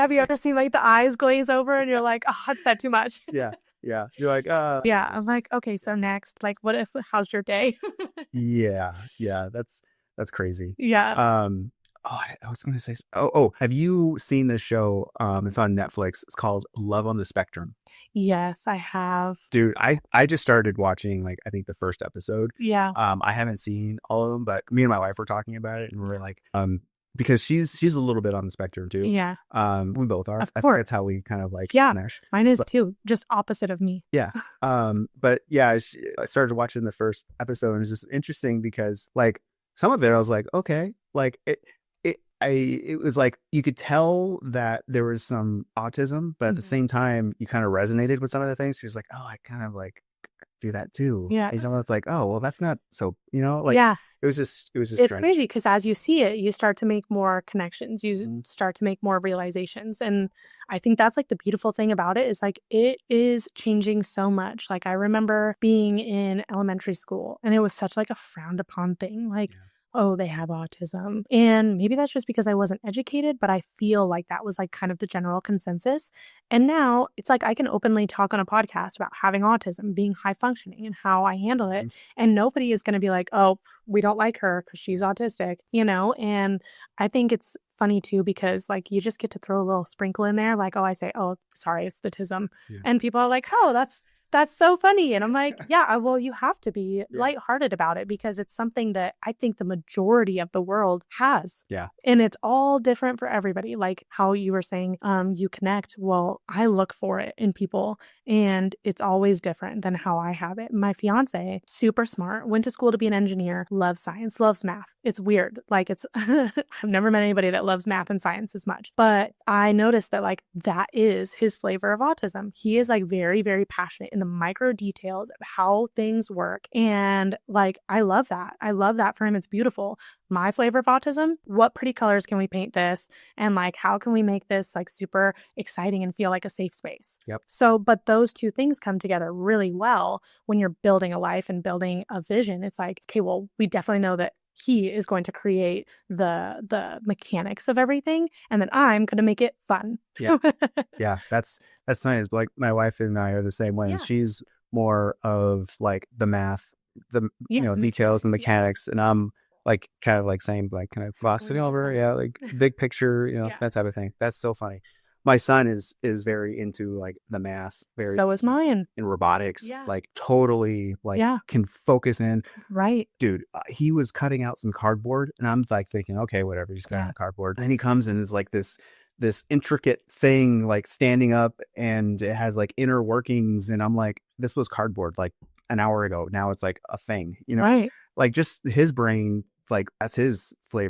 Have you ever seen like the eyes glaze over and you're like, oh, it's said too much? Yeah. Yeah. You're like, Yeah. I'm like, okay, so next, like, how's your day? yeah. Yeah. That's crazy. Yeah. Oh, I was going to say, have you seen this show? It's on Netflix. It's called Love on the Spectrum. Yes, I have. Dude, I just started watching, like, I think the first episode. Yeah. I haven't seen all of them, but me and my wife were talking about it, and we were like, because she's a little bit on the spectrum too. Yeah. We both are. Of I think course. that's how we kind of like Yeah. mesh. Mine is But too, just opposite of me. yeah. But yeah, I started watching the first episode, and it's just interesting because, like, some of it I was like, okay, like it was like you could tell that there was some autism, but at the same time, you kind of resonated with some of the things. He's like, oh, I kind of like do that too. Yeah. And it's like, oh, well, that's not so, like, Yeah. it was just It's strange. crazy because as you see it, you start to make more connections. You start to make more realizations. And I think that's like the beautiful thing about it is like it is changing so much. Like I remember being in elementary school and it was such like a frowned upon thing. Like, oh, they have autism. And maybe that's just because I wasn't educated, but I feel like that was like kind of the general consensus. And now it's like I can openly talk on a podcast about having autism, being high functioning, and how I handle it. And nobody is going to be like, oh, we don't like her because she's autistic, And I think it's funny too because like you just get to throw a little sprinkle in there, like, oh, I say, oh, sorry, it's autism. And people are like, oh, that's so funny. And I'm like, yeah, well, you have to be lighthearted about it because it's something that I think the majority of the world has. Yeah. And it's all different for everybody. Like how you were saying, you connect. Well, I look for it in people and it's always different than how I have it. My fiance, super smart, went to school to be an engineer, loves science, loves math. It's weird. Like I've never met anybody that loves math and science as much, but I noticed that like that is his flavor of autism. He is like very, very passionate in the micro details of how things work. And like, I love that. I love that for him. It's beautiful. My flavor of autism, what pretty colors can we paint this? And like, how can we make this like super exciting and feel like a safe space? Yep. So, but those two things come together really well when you're building a life and building a vision. It's like, okay, well, we definitely know that he is going to create the mechanics of everything, and then I'm going to make it fun. Yeah, that's nice. Like my wife and I are the same way. She's more of like the math, the details and mechanics, and I'm like kind of like saying like kind of glossing over, like big picture, that type of thing. That's so funny. My son is very into like the math, very so is mine in robotics, like totally like can focus in. Right, dude. He was cutting out some cardboard, and I'm like thinking, okay, whatever, he's cutting out cardboard. And then he comes and is like this intricate thing like standing up, and it has like inner workings, and I'm like, this was cardboard like an hour ago. Now it's like a thing, right. Like just his brain, like that's his flavor.